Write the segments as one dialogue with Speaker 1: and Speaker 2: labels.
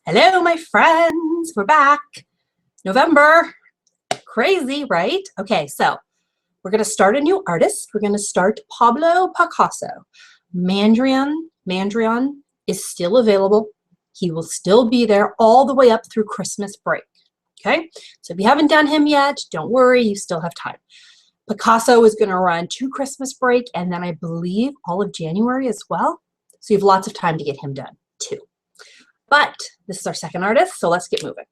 Speaker 1: Hello, my friends. We're back. November. Crazy, right? Okay, so we're going to start a new artist. We're going to start Pablo Picasso. Mandrian is still available. He will still be there all the way up through Christmas break. Okay, so if you haven't done him yet, don't worry, you still have time. Picasso is going to run to Christmas break and then I believe all of January as well. So you have lots of time to get him done too. But this is our second artist, so let's get moving.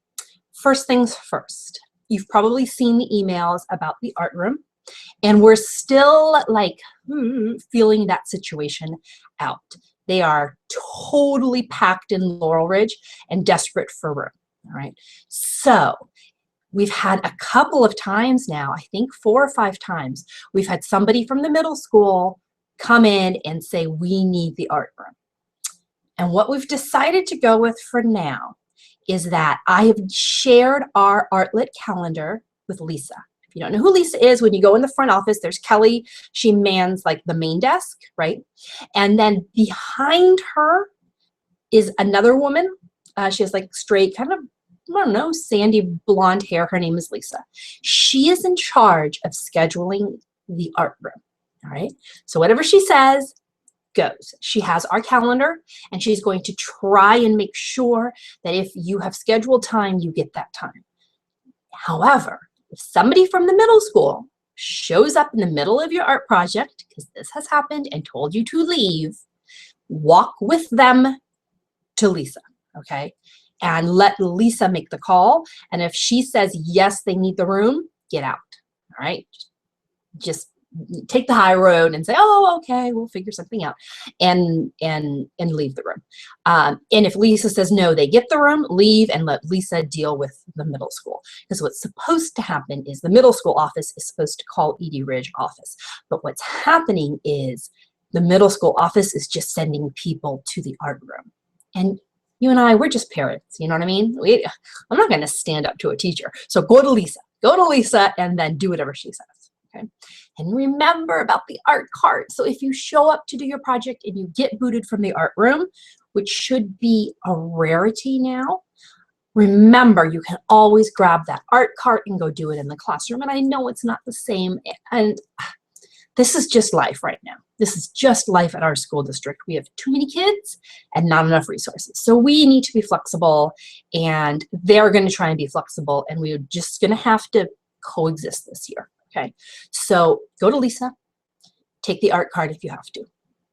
Speaker 1: First things first, you've probably seen the emails about the art room, and we're still like feeling that situation out. They are totally packed in Laurel Ridge and desperate for room, all right? So we've had a couple of times now, I think 4 or 5 times, we've had somebody from the middle school come in and say, we need the art room. And what we've decided to go with for now is that I have shared our Art Lit calendar with Lisa. If you don't know who Lisa is, when you go in the front office, there's Kelly. She mans like the main desk, right? And then behind her is another woman. She has like straight, kind of, I don't know, sandy blonde hair. Her name is Lisa. She is in charge of scheduling the art room, all right? So whatever she says, goes. She has our calendar and she's going to try and make sure that if you have scheduled time, you get that time. However, if somebody from the middle school shows up in the middle of your art project, because this has happened, and told you to leave, walk with them to Lisa, okay? And let Lisa make the call. And if she says, yes, they need the room, get out, all right? Just take the high road and say, oh, okay, we'll figure something out, and leave the room. And if Lisa says no, they get the room, leave, and let Lisa deal with the middle school. Because what's supposed to happen is the middle school office is supposed to call Edy Ridge office. But what's happening is the middle school office is just sending people to the art room. And you and I, we're just parents, you know what I mean? I'm not going to stand up to a teacher. So go to Lisa, and then do whatever she says. Okay. And remember about the art cart. So if you show up to do your project and you get booted from the art room, which should be a rarity now, remember you can always grab that art cart and go do it in the classroom. And I know it's not the same. And this is just life right now. This is just life at our school district. We have too many kids and not enough resources. So we need to be flexible, and they're going to try and be flexible, and we're just going to have to coexist this year. Okay, so go to Lisa, take the art card if you have to.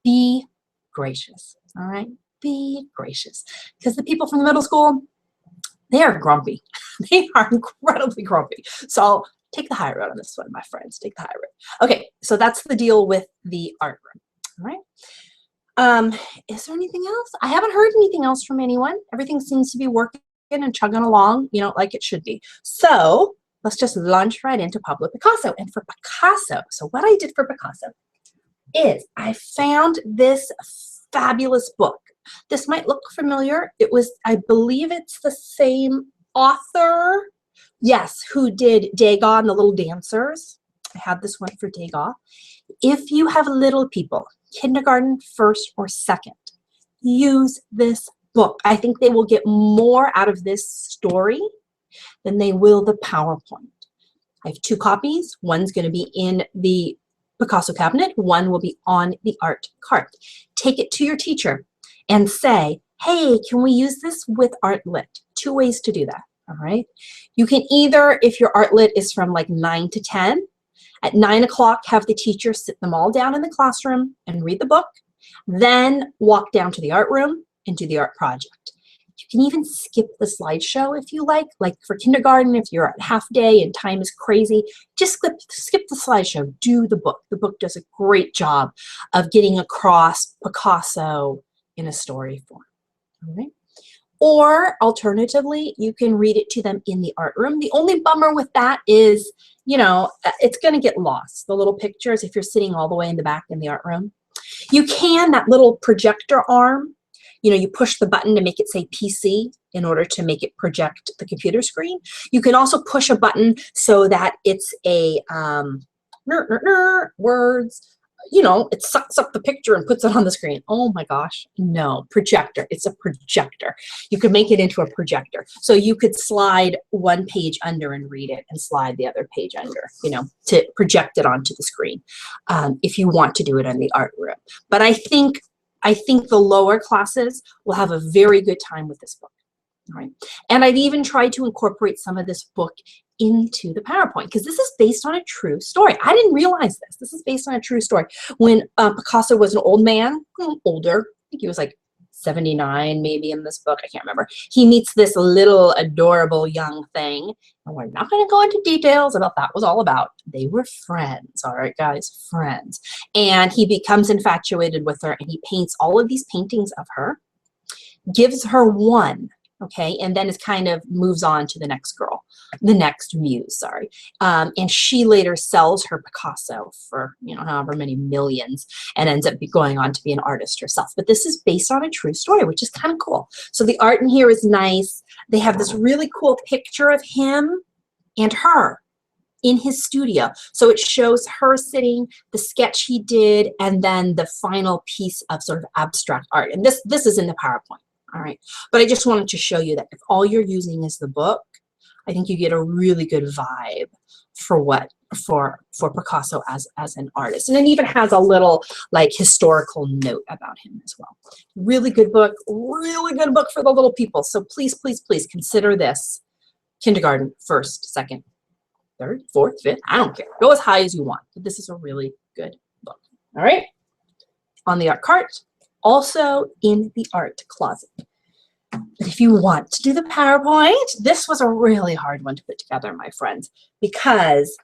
Speaker 1: Be gracious, all right? Be gracious. Because the people from the middle school, they are grumpy. They are incredibly grumpy. So take the high road on this one, my friends. Take the high road. Okay, so that's the deal with the art room, all right? Is there anything else? I haven't heard anything else from anyone. Everything seems to be working and chugging along, you know, like it should be. So let's just launch right into Pablo Picasso. And for Picasso, so what I did for Picasso is I found this fabulous book. This might look familiar. It was, I believe it's the same author, yes, who did Degas and the Little Dancers. I have this one for Degas. If you have little people, kindergarten, first, or second, use this book. I think they will get more out of this story than they will the PowerPoint. I have 2 copies. One's going to be in the Picasso cabinet. One will be on the art cart. Take it to your teacher and say, hey, can we use this with Art Lit? 2 ways to do that, all right? You can either, if your Art Lit is from like 9 to 10, at 9 o'clock, have the teacher sit them all down in the classroom and read the book, then walk down to the art room and do the art project. You can even skip the slideshow if you like for kindergarten, if you're at half day and time is crazy, just skip the slideshow, do the book. The book does a great job of getting across Picasso in a story form, all right? Or alternatively, you can read it to them in the art room. The only bummer with that is, you know, it's gonna get lost, the little pictures, if you're sitting all the way in the back in the art room. You can, that little projector arm, you know, you push the button to make it say PC in order to make it project the computer screen. You can also push a button so that it's a words, you know, it sucks up the picture and puts it on the screen. Oh my gosh, no, projector. It's a projector. You could make it into a projector. So you could slide one page under and read it and slide the other page under, you know, to project it onto the screen if you want to do it in the art room. But I think the lower classes will have a very good time with this book. All right. And I've even tried to incorporate some of this book into the PowerPoint because this is based on a true story. I didn't realize this. This is based on a true story. When Picasso was an old man, older, I think he was like 79 maybe in this book, I can't remember. He meets this little adorable young thing, and we're not going to go into details about that was all about. They were friends, all right, guys, friends. And he becomes infatuated with her, and he paints all of these paintings of her, gives her one, okay, and then it kind of moves on to the next girl, the next muse, sorry. And she later sells her Picasso for, you know, however many millions and ends up going on to be an artist herself. But this is based on a true story, which is kind of cool. So the art in here is nice. They have this really cool picture of him and her in his studio. So it shows her sitting, the sketch he did, and then the final piece of sort of abstract art. And this is in the PowerPoint. All right, but I just wanted to show you that if all you're using is the book, I think you get a really good vibe for Picasso as an artist. And it even has a little like historical note about him as well. Really good book for the little people. So please, please, please consider this kindergarten, first, second, third, fourth, fifth, I don't care. Go as high as you want, but this is a really good book. All right, on the art cart. Also in the art closet. But if you want to do the PowerPoint, this was a really hard one to put together, my friends, because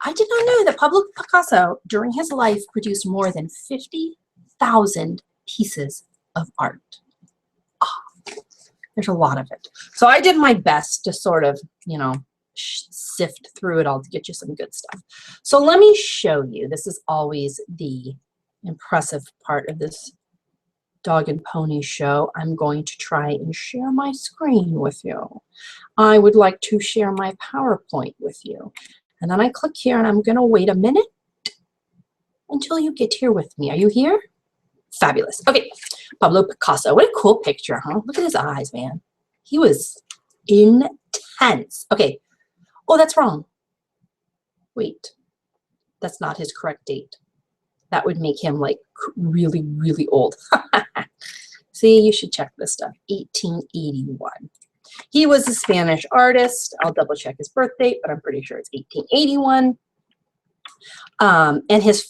Speaker 1: I did not know that Pablo Picasso, during his life, produced more than 50,000 pieces of art. Oh, there's a lot of it. So I did my best to sort of, you know, sift through it all to get you some good stuff. So let me show you. This is always the impressive part of this dog and pony show. I'm going to try and share my screen with you. I would like to share my PowerPoint with you. And then I click here and I'm going to wait a minute until you get here with me. Are you here? Fabulous. Okay, Pablo Picasso. What a cool picture, huh? Look at his eyes, man. He was intense. Okay. Oh, that's wrong. Wait. That's not his correct date. That would make him like really, really old. See, you should check this stuff. 1881. He was a Spanish artist. I'll double check his birth date, but I'm pretty sure it's 1881. And his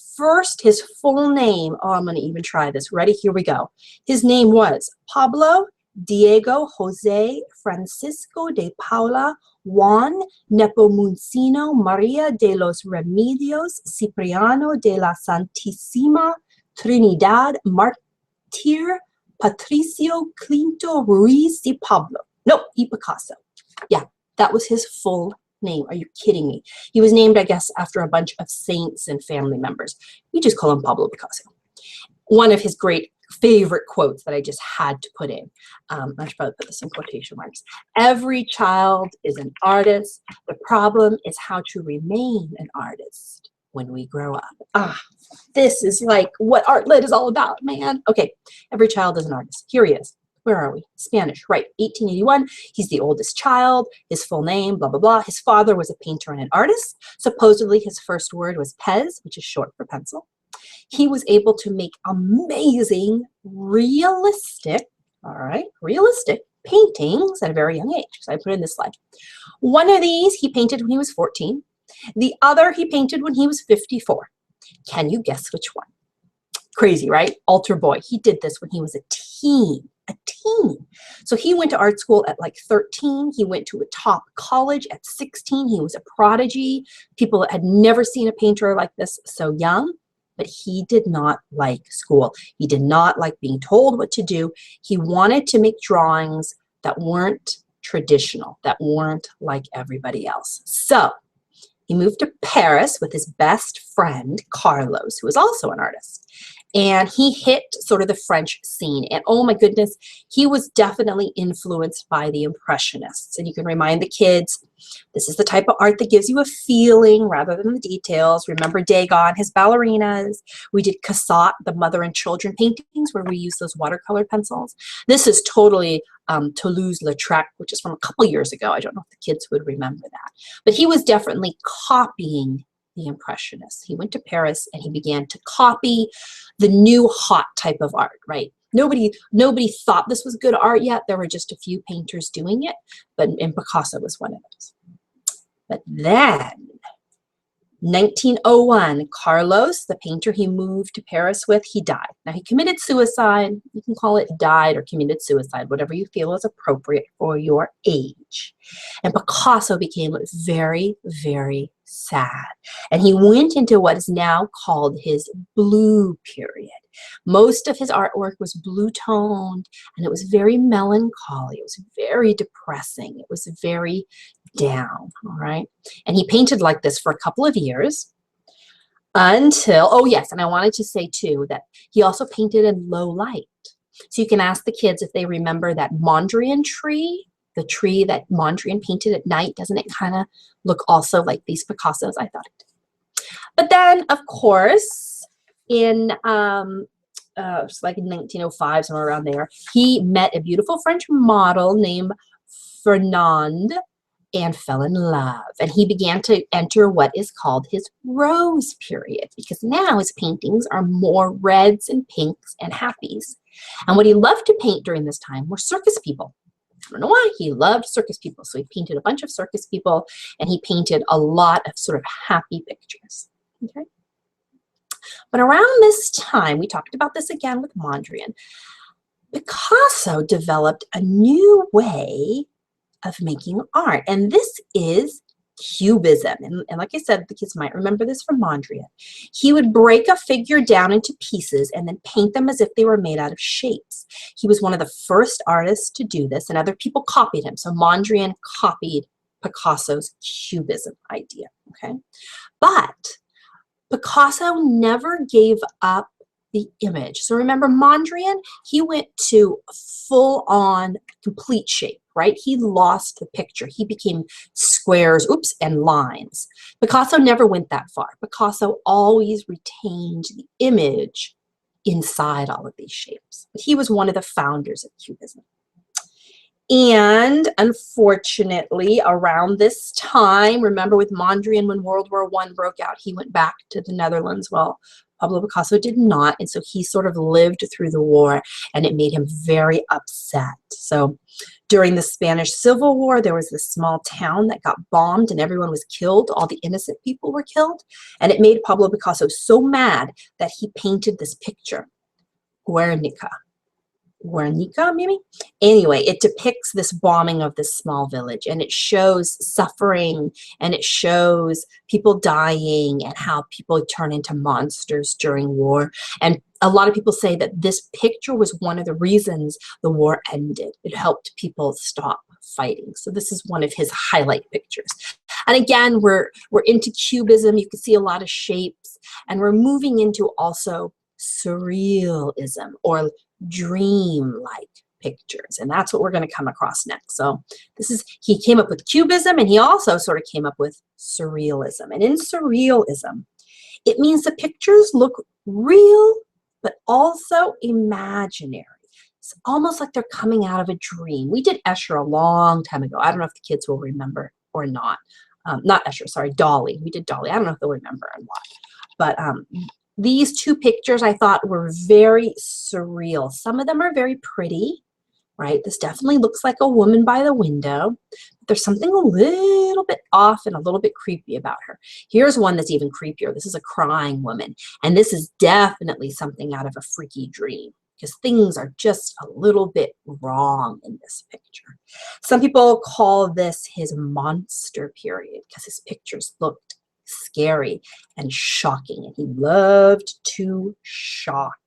Speaker 1: full name, oh, I'm going to even try this. Ready? Here we go. His name was Pablo Diego Jose Francisco de Paula Juan Nepomuceno Maria de los Remedios Cipriano de la Santísima Trinidad Martir Patricio Clinto Ruiz y Pablo. No, y Picasso. Yeah, that was his full name. Are you kidding me? He was named, I guess, after a bunch of saints and family members. We just call him Pablo Picasso. One of his great favorite quotes that I just had to put in. I should probably put this in quotation marks. Every child is an artist. The problem is how to remain an artist when we grow up. Ah, this is like what Art Lit is all about, man. Okay, every child is an artist. Here he is. Where are we? Spanish, right, 1881. He's the oldest child. His full name, blah, blah, blah. His father was a painter and an artist. Supposedly his first word was pez, which is short for pencil. He was able to make amazing, realistic, all right, realistic paintings at a very young age. So I put in this slide. One of these he painted when he was 14. The other he painted when he was 54. Can you guess which one? Crazy, right? Altar boy. He did this when he was a teen. A teen. So he went to art school at like 13. He went to a top college at 16. He was a prodigy. People had never seen a painter like this so young. But he did not like school. He did not like being told what to do. He wanted to make drawings that weren't traditional, that weren't like everybody else. So he moved to Paris with his best friend, Carlos, who was also an artist. And he hit sort of the French scene. And oh my goodness, he was definitely influenced by the Impressionists. And you can remind the kids, this is the type of art that gives you a feeling rather than the details. Remember Dagon, his ballerinas. We did Cassat, the mother and children paintings, where we use those watercolor pencils. This is totally Toulouse-Lautrec, which is from a couple years ago. I don't know if the kids would remember that. But he was definitely copying the Impressionists. He went to Paris and he began to copy the new hot type of art, right? Nobody thought this was good art yet. There were just a few painters doing it, and Picasso was one of those. But then, 1901, Carlos, the painter he moved to Paris with, he died. Now, he committed suicide. You can call it died or committed suicide, whatever you feel is appropriate for your age. And Picasso became very, very sad. And he went into what is now called his blue period. Most of his artwork was blue-toned, and it was very melancholy. It was very depressing. It was very down, all right? And he painted like this for a couple of years until, oh yes, and I wanted to say too that he also painted in low light. So you can ask the kids if they remember that Mondrian tree, the tree that Mondrian painted at night. Doesn't it kind of look also like these Picassos? I thought it did. But then, of course, in it's like in 1905, somewhere around there, he met a beautiful French model named Fernande and fell in love. And he began to enter what is called his rose period, because now his paintings are more reds and pinks and happies. And what he loved to paint during this time were circus people. I don't know why, he loved circus people. So he painted a bunch of circus people, and he painted a lot of sort of happy pictures. Okay. But around this time, we talked about this again with Mondrian, Picasso developed a new way of making art, and this is Cubism. And like I said, the kids might remember this from Mondrian. He would break a figure down into pieces and then paint them as if they were made out of shapes. He was one of the first artists to do this, and other people copied him. So Mondrian copied Picasso's Cubism idea, okay? But Picasso never gave up the image. So remember Mondrian, he went to full-on complete shape, right? He lost the picture. He became squares, oops, and lines. Picasso never went that far. Picasso always retained the image inside all of these shapes. But he was one of the founders of Cubism. And unfortunately, around this time, remember with Mondrian, when World War I broke out, he went back to the Netherlands. Well, Pablo Picasso did not, and so he sort of lived through the war, and it made him very upset. So during the Spanish Civil War, there was this small town that got bombed and everyone was killed. All the innocent people were killed, and it made Pablo Picasso so mad that he painted this picture, Guernica. Guernica, maybe? Anyway, it depicts this bombing of this small village, and it shows suffering, and it shows people dying and how people turn into monsters during war. And a lot of people say that this picture was one of the reasons the war ended. It helped people stop fighting. So this is one of his highlight pictures. And again, we're into Cubism. You can see a lot of shapes, and we're moving into also surrealism or dream-like pictures, and that's what we're going to come across next. So this is, he came up with Cubism, and he also sort of came up with surrealism. And in surrealism, it means the pictures look real but also imaginary. It's almost like they're coming out of a dream. We did Escher a long time ago. I don't know if the kids will remember or not. Not Escher, sorry, Dolly. We did Dolly. I don't know if they'll remember or not. But these two pictures I thought were very surreal. Some of them are very pretty, right? This definitely looks like a woman by the window. But there's something a little bit off and a little bit creepy about her. Here's one that's even creepier. This is a crying woman. And this is definitely something out of a freaky dream, because things are just a little bit wrong in this picture. Some people call this his monster period because his pictures looked scary and shocking, and he loved to shock.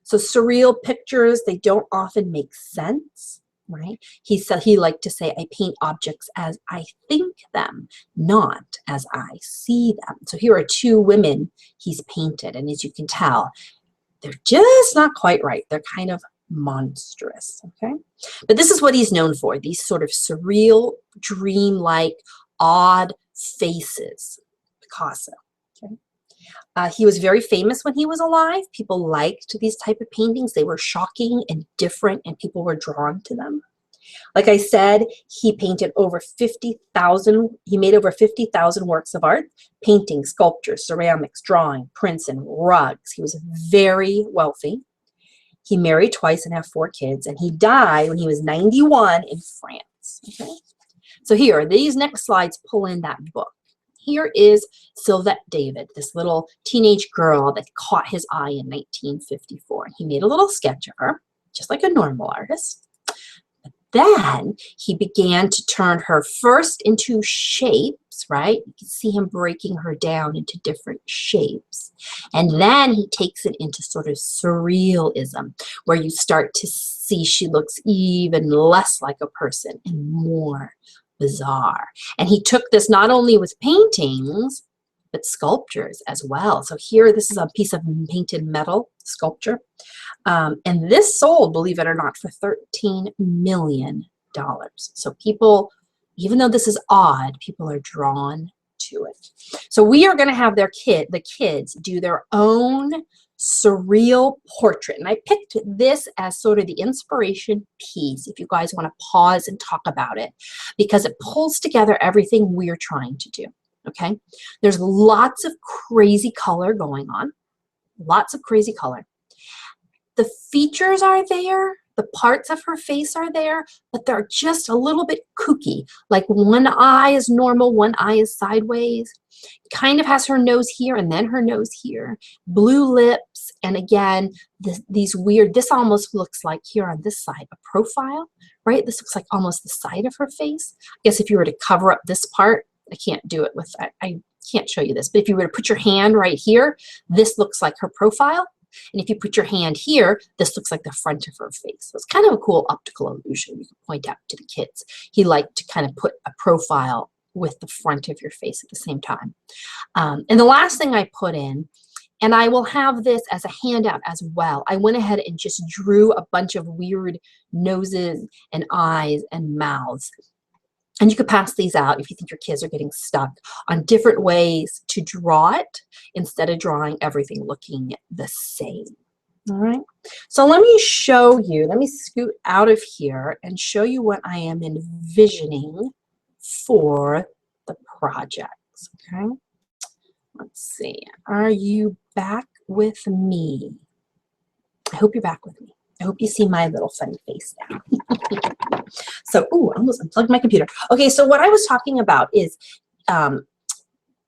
Speaker 1: So surreal pictures, they don't often make sense, right? He said he liked to say, I paint objects as I think them, not as I see them. So here are two women he's painted, and as you can tell, They're just not quite right. They're kind of monstrous, okay? But this is what he's known for, these sort of surreal, dreamlike, odd faces, Picasso, okay? He was very famous when he was alive. People liked these type of paintings. They were shocking and different, and people were drawn to them. Like I said, he painted over 50,000, he made over 50,000 works of art, painting, sculpture, ceramics, drawing, prints, and rugs. He was very wealthy. He married twice and had 4 kids, and he died when he was 91 in France. Okay? So here, these next slides pull in that book. Here is Sylvette David, this little teenage girl that caught his eye in 1954. He made a little sketch of her, just like a normal artist. But then he began to turn her first into shapes, right? You can see him breaking her down into different shapes. And then he takes it into sort of surrealism, where you start to see she looks even less like a person and more bizarre. And he took this not only with paintings, but sculptures as well. So here, this is a piece of painted metal sculpture. And this sold, believe it or not, for $13 million. So people, even though this is odd, people are drawn to it. So we are going to have the kids do their own surreal portrait. And I picked this as sort of the inspiration piece, if you guys want to pause and talk about it, because it pulls together everything we're trying to do. Okay? There's lots of crazy color going on. Lots of crazy color. The features are there, the parts of her face are there, but they're just a little bit kooky. Like one eye is normal, one eye is sideways. Kind of has her nose here and then her nose here. Blue lips, and again, these weird, this almost looks like here on this side, a profile, right? This looks like almost the side of her face. I guess if you were to cover up this part, I can't do it with, I can't show you this, but if you were to put your hand right here, this looks like her profile. And if you put your hand here, this looks like the front of her face. So it's kind of a cool optical illusion you can point out to the kids. He liked to kind of put a profile with the front of your face at the same time. And the last thing I put in, and I will have this as a handout as well, I went ahead and just drew a bunch of weird noses and eyes and mouths. And you could pass these out if you think your kids are getting stuck on different ways to draw it instead of drawing everything looking the same. All right. So let me show you, let me scoot out of here and show you what I am envisioning for the projects. Okay. Let's see. Are you back with me? I hope you're back with me. I hope you see my little funny face now. So, ooh, I almost unplugged my computer. Okay, so what I was talking about is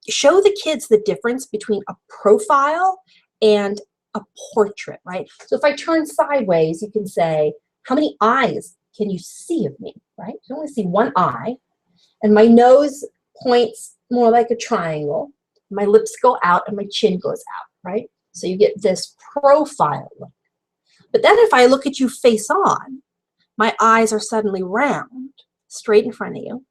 Speaker 1: show the kids the difference between a profile and a portrait, right? So if I turn sideways, you can say, how many eyes can you see of me, right? You only see one eye, and my nose points more like a triangle. My lips go out and my chin goes out, right? So you get this profile look. But then if I look at you face on, my eyes are suddenly round, straight in front of you.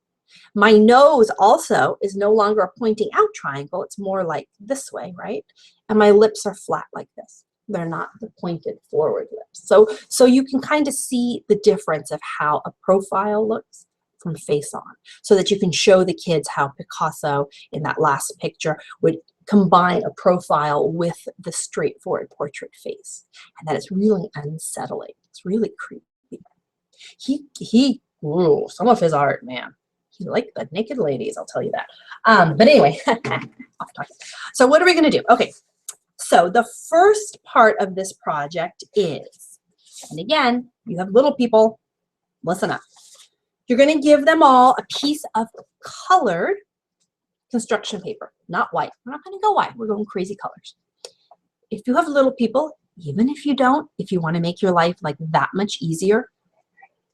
Speaker 1: My nose also is no longer a pointing out triangle. It's more like this way, right? And my lips are flat like this. They're not the pointed forward lips. So you can kind of see the difference of how a profile looks from face on, so that you can show the kids how Picasso in that last picture would combine a profile with the straightforward portrait face. And that is really unsettling. It's really creepy. He grew some of his art, man. He liked the naked ladies, I'll tell you that. But anyway, off topic. So what are we going to do? Okay, so the first part of this project is, and again, you have little people, listen up. You're going to give them all a piece of colored construction paper, not white. We're not going to go white. We're going crazy colors. If you have little people, even if you don't, if you want to make your life like that much easier,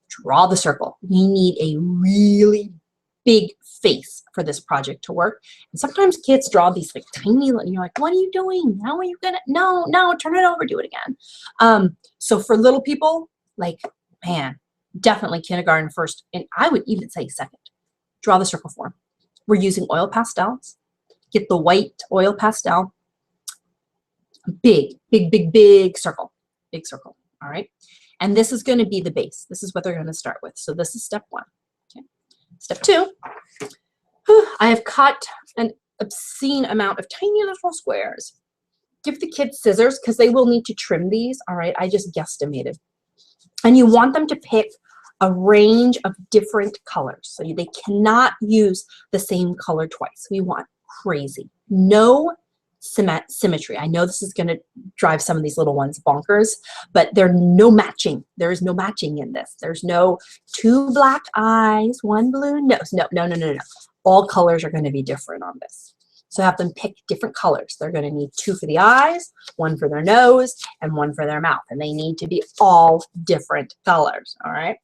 Speaker 1: draw the circle. We need a really big face for this project to work. And sometimes kids draw these like tiny, and you're like, what are you doing? How are you gonna, no, turn it over, do it again. So for little people, like, man, definitely kindergarten first, and I would even say second. Draw the circle form. We're using oil pastels. Get the white oil pastel. Big, big, big, big circle. Big circle. All right. And this is going to be the base. This is what they're going to start with. So this is step one. Okay. Step two, I have cut an obscene amount of tiny little squares. Give the kids scissors because they will need to trim these. All right. I just guesstimated. And you want them to pick a range of different colors. So they cannot use the same color twice. We want crazy. No symmetry. I know this is going to drive some of these little ones bonkers, but there's no matching. There is no matching in this. There's no 2 black eyes, 1 blue nose. No, no, no, no, no. All colors are going to be different on this. So have them pick different colors. They're going to need 2 for the eyes, 1 for their nose, and 1 for their mouth. And they need to be all different colors. All right.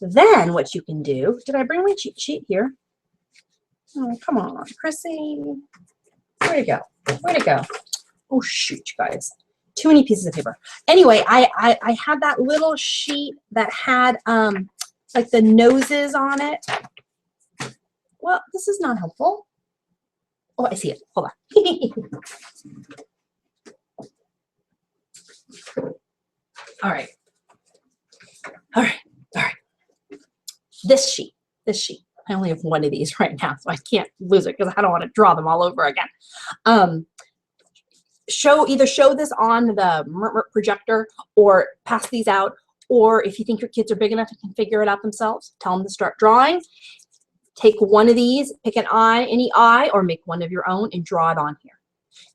Speaker 1: Then what you can do, did I bring my cheat sheet here? Oh, come on, Chrissy. Where'd it go? Where'd it go? Oh, shoot, you guys. Too many pieces of paper. Anyway, I had that little sheet that had like the noses on it. Well, this is not helpful. Oh, I see it. Hold on. All right. All right. All right. This sheet. I only have one of these right now, so I can't lose it because I don't want to draw them all over again. Either show this on the projector or pass these out, or if you think your kids are big enough and can figure it out themselves, tell them to start drawing. Take one of these, pick an eye, any eye, or make one of your own and draw it on here.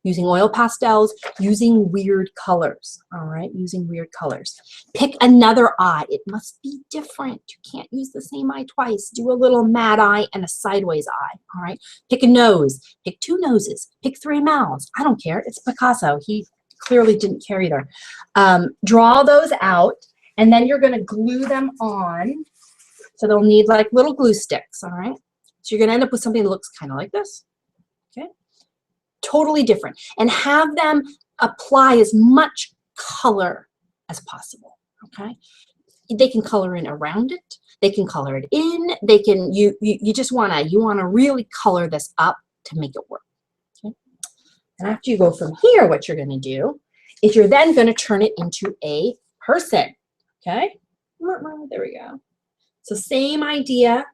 Speaker 1: Using oil pastels, using weird colors, all right? Using weird colors. Pick another eye. It must be different. You can't use the same eye twice. Do a little mad eye and a sideways eye, all right? Pick a nose. Pick 2 noses. Pick 3 mouths. I don't care. It's Picasso. He clearly didn't care either. Draw those out, and then you're going to glue them on. So they'll need like little glue sticks, all right? So you're going to end up with something that looks kind of like this, okay? Totally different. And have them apply as much color as possible, okay? They can color in around it. They can color it in. They can, you just want to really color this up to make it work, okay? And after you go from here, what you're going to do is you're then going to turn it into a person, okay? There we go. So same idea.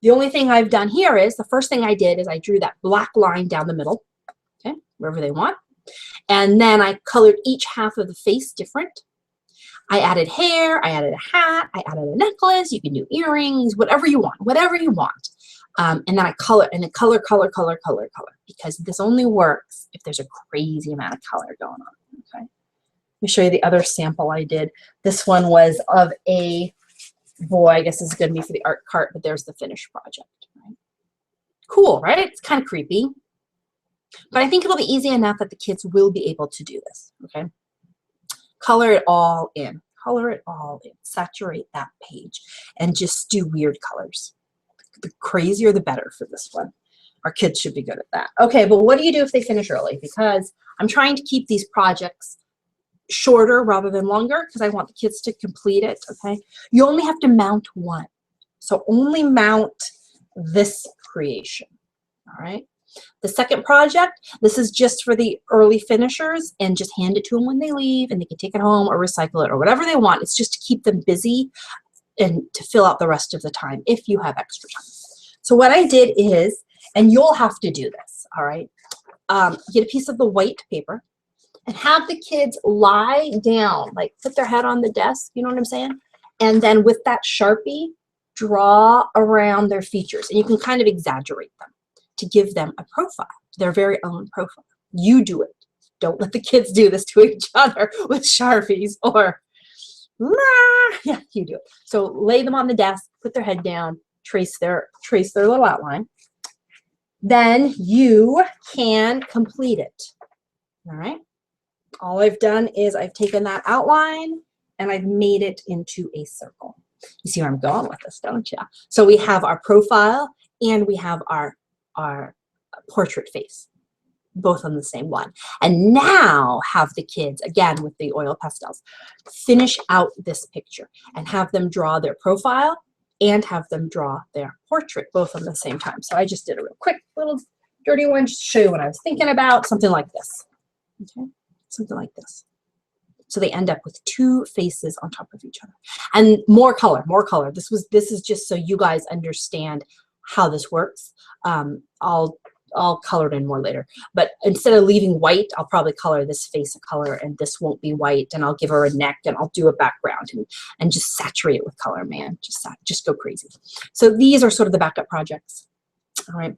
Speaker 1: The only thing I've done here is, the first thing I did is I drew that black line down the middle, okay, wherever they want. And then I colored each half of the face different. I added hair, I added a hat, I added a necklace. You can do earrings, whatever you want, whatever you want. And then I color, color, because this only works if there's a crazy amount of color going on, okay? Let me show you the other sample I did. This one was of a boy. I guess this is going to be for the art cart, but there's the finished project. Right? Cool, right? It's kind of creepy. But I think it'll be easy enough that the kids will be able to do this, okay? Color it all in. Color it all in. Saturate that page and just do weird colors. The crazier, the better for this one. Our kids should be good at that. Okay, but what do you do if they finish early? Because I'm trying to keep these projects shorter rather than longer because I want the kids to complete it, okay? You only have to mount one. So only mount this creation, all right? The second project, this is just for the early finishers, and just hand it to them when they leave and they can take it home or recycle it or whatever they want. It's just to keep them busy and to fill out the rest of the time if you have extra time. So what I did is, and you'll have to do this, all right? Get a piece of the white paper and have the kids lie down, like put their head on the desk, you know what I'm saying? And then with that Sharpie, draw around their features. And you can kind of exaggerate them to give them a profile, their very own profile. You do it. Don't let the kids do this to each other with Sharpies or, yeah, you do it. So lay them on the desk, put their head down, trace their little outline. Then you can complete it, all right? All I've done is I've taken that outline and I've made it into a circle. You see where I'm going with this, don't you? So we have our profile and we have our portrait face, both on the same one. And now have the kids, again with the oil pastels, finish out this picture and have them draw their profile and have them draw their portrait, both on the same time. So I just did a real quick little dirty one just to show you what I was thinking about, something like this. Okay. something like this. So they end up with two faces on top of each other. And more color, more color. This is just so you guys understand how this works. I'll color it in more later. But instead of leaving white, I'll probably color this face a color, and this won't be white, and I'll give her a neck, and I'll do a background and just saturate it with color, man. Just go crazy. So these are sort of the backup projects. All right.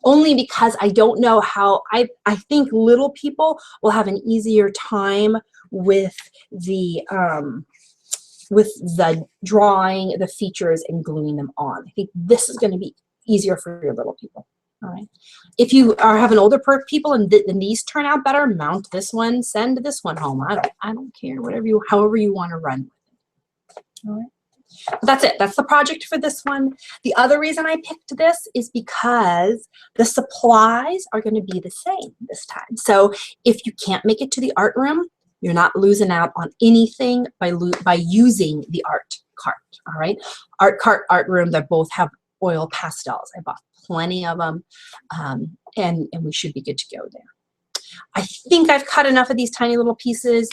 Speaker 1: Only because I don't know how, I think little people will have an easier time with the drawing the features and gluing them on. I think this is going to be easier for your little people. All right. If you are having older people and these turn out better, mount this one, send this one home. I don't care, however you want to run with it. All right. But that's it. That's the project for this one. The other reason I picked this is because the supplies are going to be the same this time. So if you can't make it to the art room, you're not losing out on anything by using the art cart. All right. Art cart, art room, they both have oil pastels. I bought plenty of them, and we should be good to go there. I think I've cut enough of these tiny little pieces.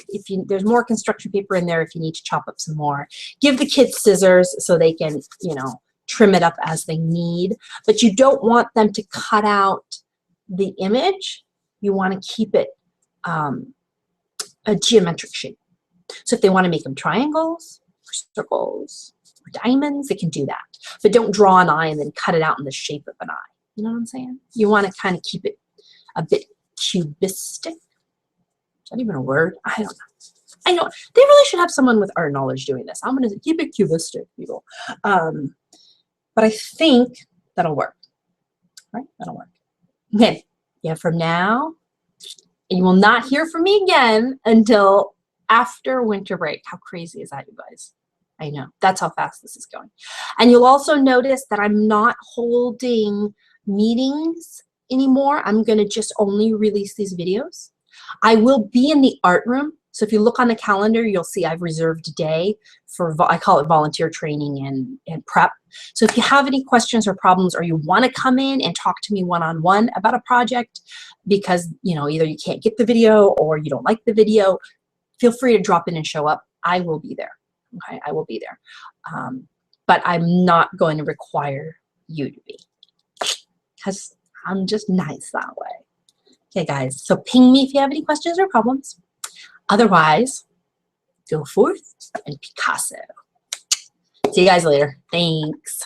Speaker 1: There's more construction paper in there if you need to chop up some more. Give the kids scissors so they can, trim it up as they need. But you don't want them to cut out the image. You want to keep it a geometric shape. So if they want to make them triangles or circles or diamonds, they can do that. But don't draw an eye and then cut it out in the shape of an eye. You know what I'm saying? You want to kind of keep it a bit cubistic. Is that even a word? I don't know. I know they really should have someone with art knowledge doing this. I'm going to keep it cubistic, people. But I think that'll work. Right? That'll work. Okay. Yeah. From now, you will not hear from me again until after winter break. How crazy is that, you guys? I know. That's how fast this is going. And you'll also notice that I'm not holding meetings anymore. I'm going to just only release these videos. I will be in the art room. So if you look on the calendar, you'll see I've reserved a day for, I call it volunteer training and prep. So if you have any questions or problems, or you want to come in and talk to me one-on-one about a project because, either you can't get the video or you don't like the video, feel free to drop in and show up. I will be there. Okay, I will be there. But I'm not going to require you to be, because I'm just nice that way. Okay, guys, so ping me if you have any questions or problems. Otherwise, go forth and Picasso. See you guys later. Thanks.